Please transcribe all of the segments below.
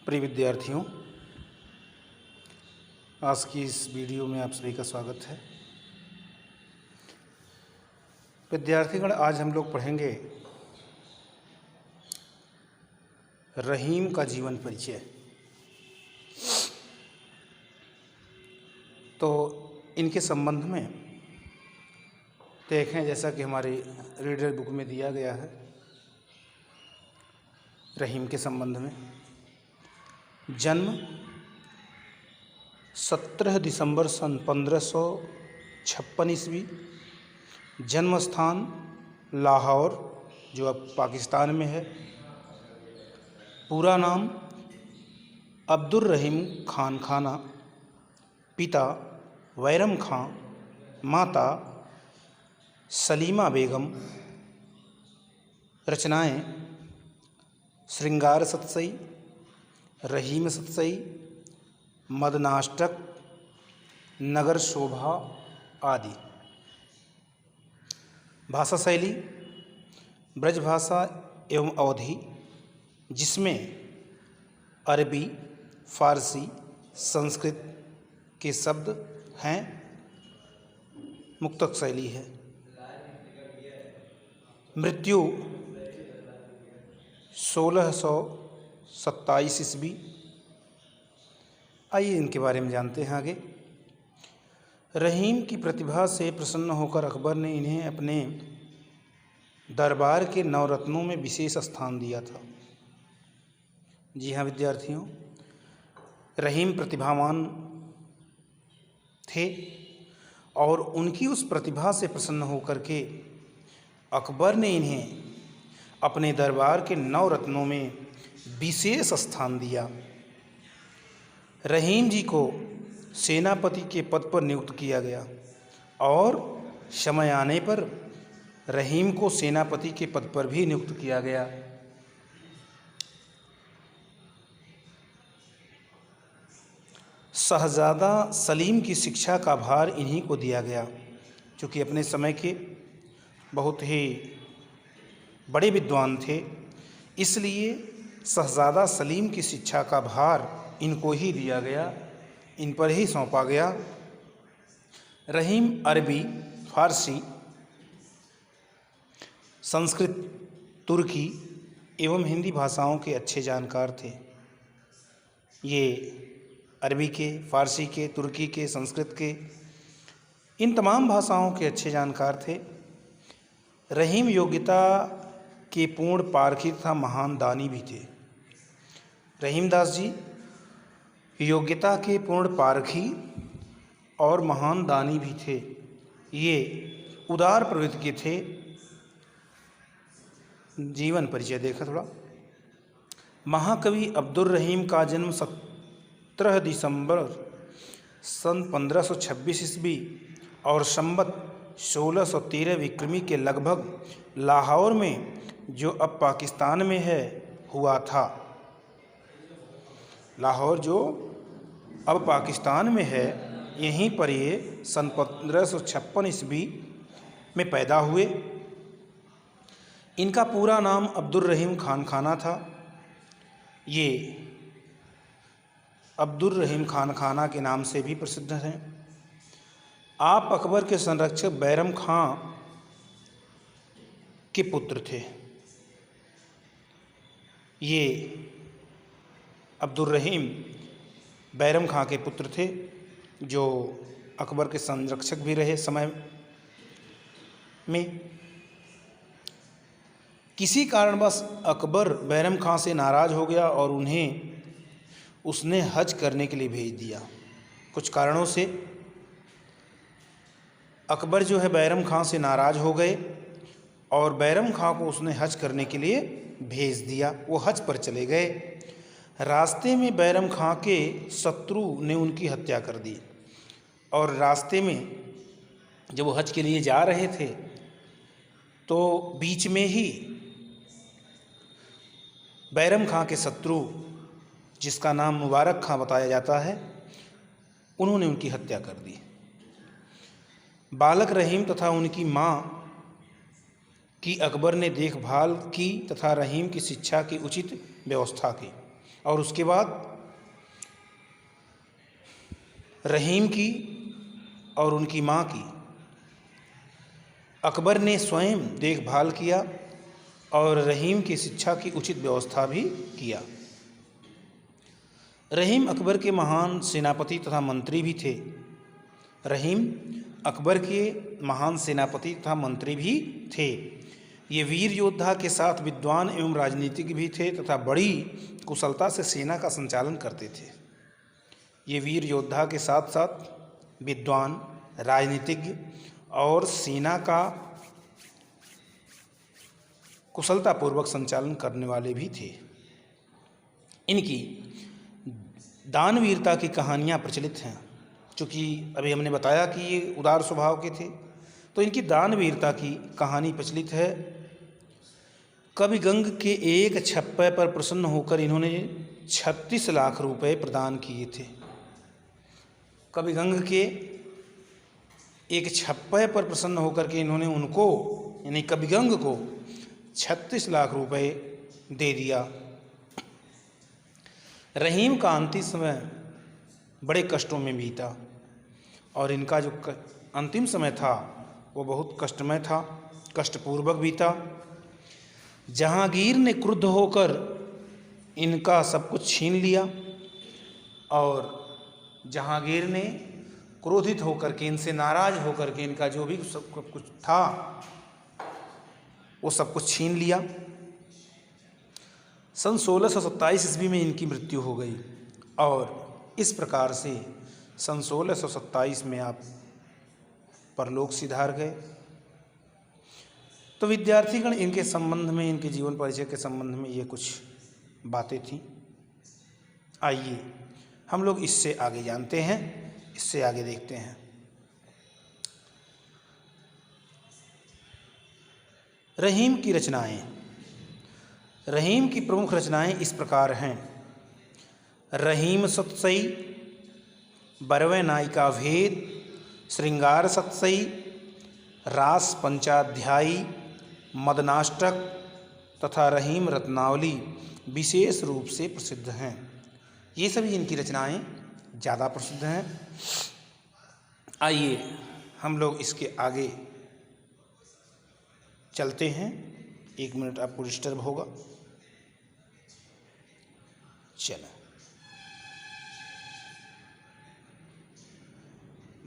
प्रिय विद्यार्थियों, आज की इस वीडियो में आप सभी का स्वागत है। विद्यार्थीगण, आज हम लोग पढ़ेंगे रहीम का जीवन परिचय। तो इनके संबंध में देखें, जैसा कि हमारी रीडर बुक में दिया गया है, रहीम के संबंध में जन्म 17 दिसंबर सन 1556 ईस्वी, जन्म स्थान लाहौर जो अब पाकिस्तान में है। पूरा नाम अब्दुर रहीम खान खाना, पिता वैरम खां, माता सलीमा बेगम। रचनाएं श्रृंगार सतसई, रहीम सतसई, मदनाष्टक, नगर शोभा आदि। भाषा शैली ब्रजभाषा एवं अवधी, जिसमें अरबी, फारसी, संस्कृत के शब्द हैं। मुक्तक शैली है। मृत्यु 1627 ईस्वी। आइए इनके बारे में जानते हैं आगे। रहीम की प्रतिभा से प्रसन्न होकर अकबर ने इन्हें अपने दरबार के नवरत्नों में विशेष स्थान दिया था। जी हाँ विद्यार्थियों, रहीम प्रतिभावान थे और उनकी उस प्रतिभा से प्रसन्न होकर के अकबर ने इन्हें अपने दरबार के नवरत्नों में विशेष स्थान दिया। रहीम जी को सेनापति के पद पर नियुक्त किया गया और समय आने पर रहीम को सेनापति के पद पर भी नियुक्त किया गया। शहजादा सलीम की शिक्षा का भार इन्हीं को दिया गया, क्योंकि अपने समय के बहुत ही बड़े विद्वान थे, इसलिए शहजादा सलीम की शिक्षा का भार इनको ही दिया गया, इन पर ही सौंपा गया। रहीम अरबी, फारसी, संस्कृत, तुर्की एवं हिंदी भाषाओं के अच्छे जानकार थे। ये अरबी के, फारसी के, तुर्की के, संस्कृत के, इन तमाम भाषाओं के अच्छे जानकार थे। रहीम योग्यता के पूर्ण पारखी तथा महान दानी भी थे। रहीमदास जी योग्यता के पूर्ण पारखी और महान दानी भी थे। ये उदार प्रवृत्ति के थे। जीवन परिचय देखा थोड़ा। महाकवि अब्दुर रहीम का जन्म 17 दिसंबर सन 1526 ईस्वी और संवत 1613 विक्रमी के लगभग लाहौर में, जो अब पाकिस्तान में है, हुआ था। लाहौर जो अब पाकिस्तान में है, यहीं पर ये सन 1556 ईस्वी में पैदा हुए। इनका पूरा नाम अब्दुर रहीम खान खाना था। ये अब्दुर रहीम खान खाना के नाम से भी प्रसिद्ध हैं। आप अकबर के संरक्षक बैरम खां के पुत्र थे। ये अब्दुर रहीम बैरम खां के पुत्र थे, जो अकबर के संरक्षक भी रहे समय में। किसी कारणवश अकबर बैरम खां से नाराज़ हो गया और उसने हज करने के लिए भेज दिया। कुछ कारणों से अकबर जो है बैरम खां से नाराज़ हो गए और बैरम खां को उसने हज करने के लिए भेज दिया। वो हज पर चले गए। रास्ते में बैरम खां के शत्रु ने उनकी हत्या कर दी और रास्ते में जब वो हज के लिए जा रहे थे तो बीच में ही बैरम खां के शत्रु, जिसका नाम मुबारक खां बताया जाता है, उन्होंने उनकी हत्या कर दी। बालक रहीम तथा उनकी माँ की अकबर ने देखभाल की तथा रहीम की शिक्षा की उचित व्यवस्था की। और उसके बाद रहीम की और उनकी माँ की अकबर ने स्वयं देखभाल किया और रहीम की शिक्षा की उचित व्यवस्था भी किया। रहीम अकबर के महान सेनापति तथा मंत्री भी थे। रहीम अकबर के महान सेनापति तथा मंत्री भी थे। ये वीर योद्धा के साथ विद्वान एवं राजनीतिज्ञ भी थे तथा बड़ी कुशलता से सेना का संचालन करते थे। ये वीर योद्धा के साथ साथ विद्वान, राजनीतिज्ञ और सेना का कुशलतापूर्वक संचालन करने वाले भी थे। इनकी दानवीरता की कहानियाँ प्रचलित हैं। चूँकि अभी हमने बताया कि ये उदार स्वभाव के थे, तो इनकी दानवीरता की कहानी प्रचलित है। कवि गंग के एक छप्पे पर प्रसन्न होकर इन्होंने 36 लाख रुपए प्रदान किए थे। कवि गंग के एक छप्पे पर प्रसन्न होकर के इन्होंने उनको यानी कवि गंग को 36 लाख रुपए दे दिया। रहीम का अंतिम समय बड़े कष्टों में बीता और इनका जो अंतिम समय था वो बहुत कष्टमय था, कष्टपूर्वक बीता। जहांगीर ने क्रुद्ध होकर इनका सब कुछ छीन लिया और जहांगीर ने क्रोधित होकर के, इनसे नाराज होकर के इनका जो भी सब कुछ था वो सब कुछ छीन लिया। सन 1627 ईस्वी में इनकी मृत्यु हो गई और इस प्रकार से सन 1627 में आप परलोक सिधार गए। तो विद्यार्थीगण, इनके संबंध में, इनके जीवन परिचय के संबंध में ये कुछ बातें थीं। आइए हम लोग इससे आगे जानते हैं, इससे आगे देखते हैं। रहीम की रचनाएं। रहीम की प्रमुख रचनाएं इस प्रकार हैं। रहीम सतसई, बरवे नायिका भेद, श्रृंगार सतसई, रास पंचाध्यायी, मदनाष्टक तथा रहीम रत्नावली विशेष रूप से प्रसिद्ध हैं। ये सभी इनकी रचनाएं ज़्यादा प्रसिद्ध हैं। आइए हम लोग इसके आगे चलते हैं। 1 मिनट आपको डिस्टर्ब होगा। चलो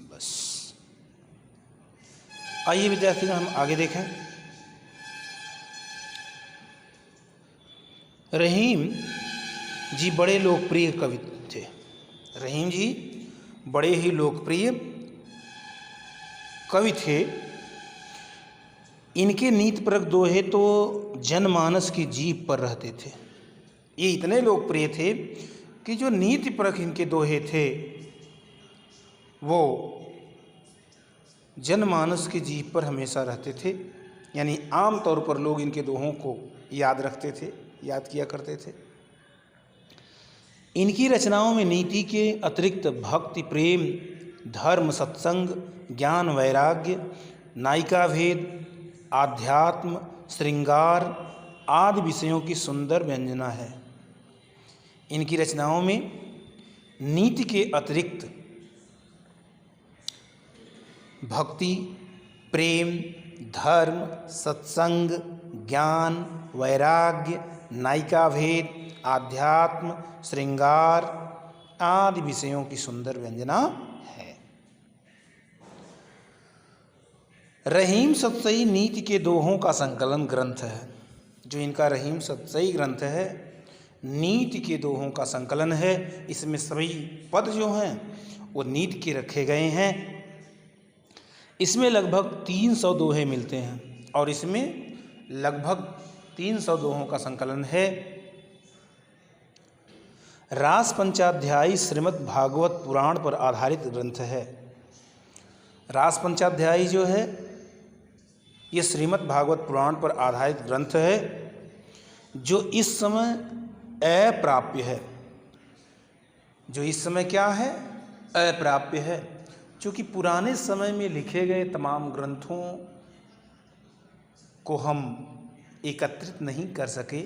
बस। आइए विद्यार्थीगण हम आगे देखें। रहीम जी बड़े लोकप्रिय कवि थे। रहीम जी बड़े ही लोकप्रिय कवि थे। इनके नीतिपरक दोहे तो जनमानस की जीभ पर रहते थे। ये इतने लोकप्रिय थे कि जो नीतिपरक इनके दोहे थे वो जनमानस की जीभ पर हमेशा रहते थे। यानी आम तौर पर लोग इनके दोहों को याद रखते थे, याद किया करते थे। इनकी रचनाओं में नीति के अतिरिक्त भक्ति, प्रेम, धर्म, सत्संग, ज्ञान, वैराग्य, नायिका भेद, आध्यात्म, श्रृंगार आदि विषयों की सुंदर व्यंजना है। इनकी रचनाओं में नीति के अतिरिक्त भक्ति, प्रेम, धर्म, सत्संग, ज्ञान, वैराग्य, नायिका भेद, आध्यात्म, श्रृंगार आदि विषयों की सुंदर व्यंजना है। रहीम सतसई नीति के दोहों का संकलन ग्रंथ है। जो इनका रहीम सतसई ग्रंथ है नीति के दोहों का संकलन है। इसमें सभी पद जो हैं वो नीति के रखे गए हैं। इसमें लगभग 300 दोहे मिलते हैं और इसमें लगभग 300 दोहों का संकलन है। रास पंचाध्यायी श्रीमद् भागवत पुराण पर आधारित ग्रंथ है। रास पंचाध्यायी जो है ये श्रीमद् भागवत पुराण पर आधारित ग्रंथ है जो इस समय अप्राप्य है। जो इस समय क्या है? अप्राप्य है। क्योंकि पुराने समय में लिखे गए तमाम ग्रंथों को हम एकत्रित नहीं कर सके,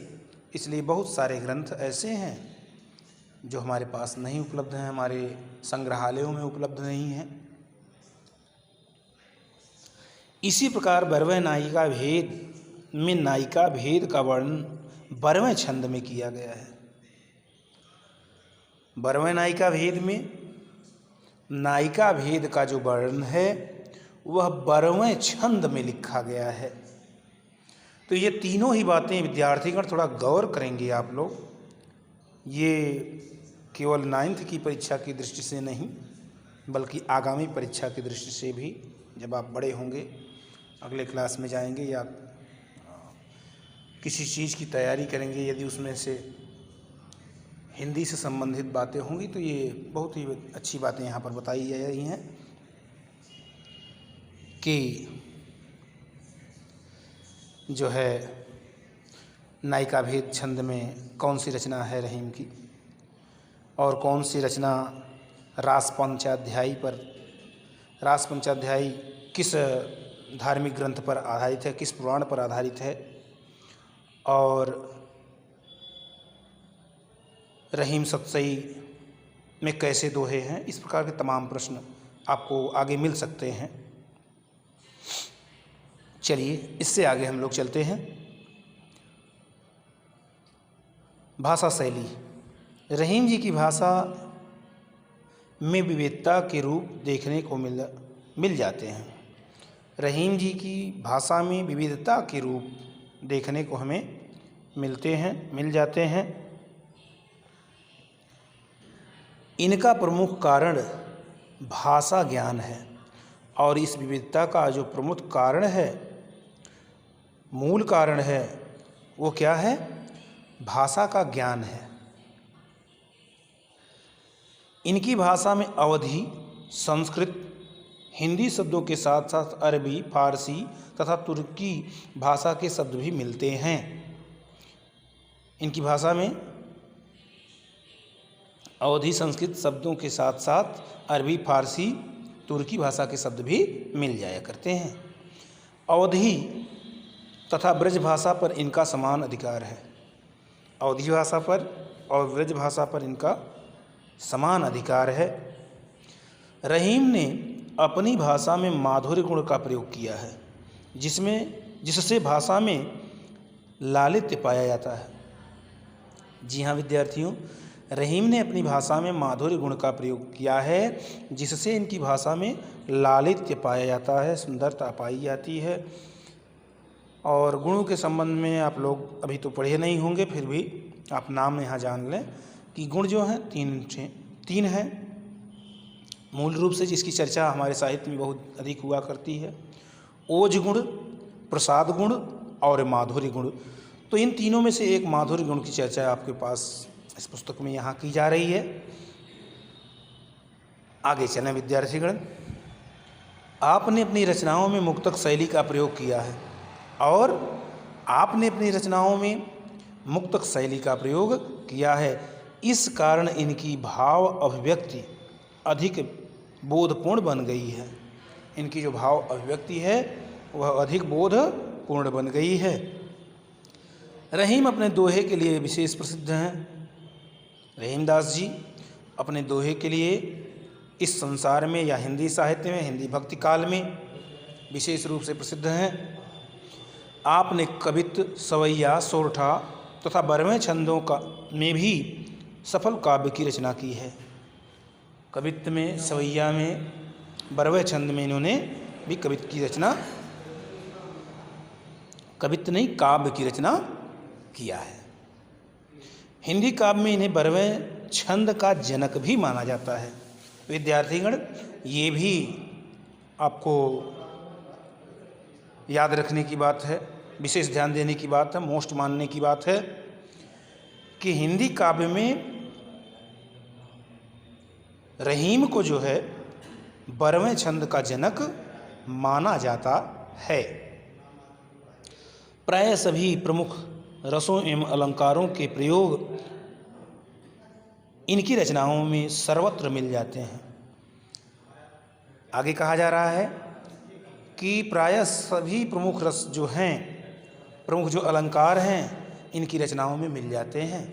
इसलिए बहुत सारे ग्रंथ ऐसे हैं जो हमारे पास नहीं उपलब्ध हैं, हमारे संग्रहालयों में उपलब्ध नहीं हैं। इसी प्रकार 12वें नायिका भेद में नायिका भेद का वर्णन 12वें छंद में किया गया है। 12वें नायिका भेद में नायिका भेद का जो वर्णन है वह 12वें छंद में लिखा गया है। तो ये तीनों ही बातें विद्यार्थीगण थोड़ा गौर करेंगे आप लोग। ये केवल 9th की परीक्षा की दृष्टि से नहीं, बल्कि आगामी परीक्षा की दृष्टि से भी, जब आप बड़े होंगे, अगले क्लास में जाएंगे या किसी चीज़ की तैयारी करेंगे, यदि उसमें से हिंदी से संबंधित बातें होंगी तो ये बहुत ही अच्छी बातें यहाँ पर बताई जा रही हैं कि जो है नायिका भेद छंद में कौन सी रचना है रहीम की और कौन सी रचना रास पंचाध्यायी पर, रास पंचाध्यायी किस धार्मिक ग्रंथ पर आधारित है, किस पुराण पर आधारित है, और रहीम सतसई में कैसे दोहे हैं। इस प्रकार के तमाम प्रश्न आपको आगे मिल सकते हैं। चलिए इससे आगे हम लोग चलते हैं। भाषा शैली। रहीम जी की भाषा में विविधता के रूप देखने को मिल जाते हैं। रहीम जी की भाषा में विविधता के रूप देखने को हमें मिल जाते हैं। इनका प्रमुख कारण भाषा ज्ञान है और इस विविधता का जो प्रमुख कारण है, मूल कारण है, वो क्या है? भाषा का ज्ञान है। इनकी भाषा में अवधी, संस्कृत, हिंदी शब्दों के साथ साथ अरबी, फारसी तथा तुर्की भाषा के शब्द भी मिलते हैं। इनकी भाषा में अवधी, संस्कृत शब्दों के साथ साथ अरबी, फारसी, तुर्की भाषा के शब्द भी मिल जाया करते हैं। अवधी तथा ब्रज भाषा पर इनका समान अधिकार है। अवधी भाषा पर और ब्रज भाषा पर इनका समान अधिकार है। रहीम ने अपनी भाषा में माधुर्य गुण का प्रयोग किया है, जिससे भाषा में लालित्य पाया जाता है। जी हाँ विद्यार्थियों, रहीम ने अपनी भाषा में माधुर्य गुण का प्रयोग किया है, जिससे इनकी भाषा में लालित्य पाया जाता है, सुंदरता पाई जाती है। और गुणों के संबंध में आप लोग अभी तो पढ़े नहीं होंगे, फिर भी आप नाम यहाँ जान लें कि गुण जो हैं तीन हैं मूल रूप से, जिसकी चर्चा हमारे साहित्य में बहुत अधिक हुआ करती है। ओज गुण, प्रसाद गुण और माधुर्य गुण। तो इन तीनों में से एक माधुर्य गुण की चर्चा आपके पास इस पुस्तक में यहाँ की जा रही है। आगे चलें विद्यार्थीगण। आपने अपनी रचनाओं में मुक्तक शैली का प्रयोग किया है और आपने अपनी रचनाओं में मुक्तक शैली का प्रयोग किया है। इस कारण इनकी भाव अभिव्यक्ति अधिक बोधपूर्ण बन गई है। इनकी जो भाव अभिव्यक्ति है वह अधिक बोधपूर्ण बन गई है। रहीम अपने दोहे के लिए विशेष प्रसिद्ध हैं। रहीमदास जी अपने दोहे के लिए इस संसार में या हिंदी साहित्य में, हिंदी भक्ति काल में विशेष रूप से प्रसिद्ध हैं। आपने कवित्व, सवैया, सोरठा तथा 12वें छंदों में भी सफल काव्य की रचना की है। कवित्व में, सवैया में, 12वें छंद में इन्होंने भी कवित्व की रचना, कवित्व नहीं काव्य की रचना किया है। हिंदी काव्य में इन्हें 12वें छंद का जनक भी माना जाता है। विद्यार्थीगण ये भी आपको याद रखने की बात है, विशेष ध्यान देने की बात है, मोस्ट मानने की बात है कि हिंदी काव्य में रहीम को जो है 12वें छंद का जनक माना जाता है। प्राय सभी प्रमुख रसों एवं अलंकारों के प्रयोग इनकी रचनाओं में सर्वत्र मिल जाते हैं। आगे कहा जा रहा है कि प्राय सभी प्रमुख रस जो हैं, प्रमुख जो अलंकार हैं, इनकी रचनाओं में मिल जाते हैं।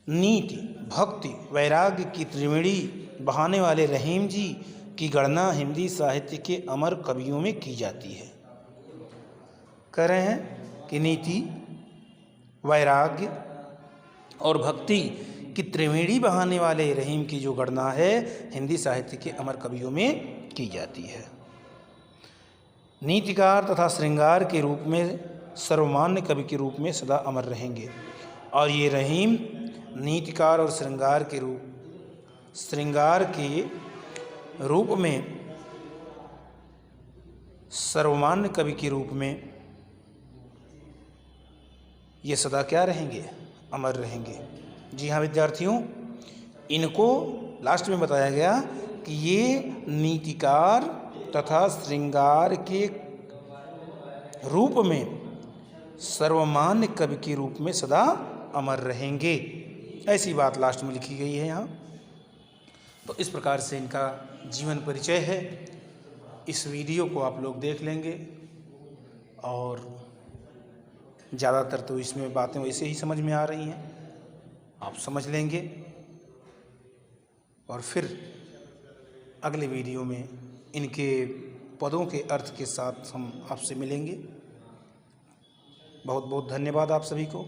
नीति भक्ति वैराग्य की त्रिवेणी बहाने वाले रहीम जी की गणना हिंदी साहित्य के अमर कवियों में की जाती है। कह रहे हैं कि नीति, वैराग्य और भक्ति की त्रिवेणी बहाने वाले रहीम की जो गणना है हिंदी साहित्य के अमर कवियों में की जाती है। नीतिकार तथा श्रृंगार के रूप में सर्वमान्य कवि के रूप में सदा अमर रहेंगे। और ये रहीम नीतिकार और श्रृंगार के रूप में सर्वमान्य कवि के रूप में ये सदा क्या रहेंगे? अमर रहेंगे। जी हाँ विद्यार्थियों, इनको लास्ट में बताया गया कि ये नीतिकार तथा श्रृंगार के रूप में सर्वमान्य कवि के रूप में सदा अमर रहेंगे। ऐसी बात लास्ट में लिखी गई है यहाँ। तो इस प्रकार से इनका जीवन परिचय है। इस वीडियो को आप लोग देख लेंगे और ज़्यादातर तो इसमें बातें वैसे ही समझ में आ रही हैं, आप समझ लेंगे। और फिर अगले वीडियो में इनके पदों के अर्थ के साथ हम आपसे मिलेंगे। बहुत बहुत धन्यवाद आप सभी को।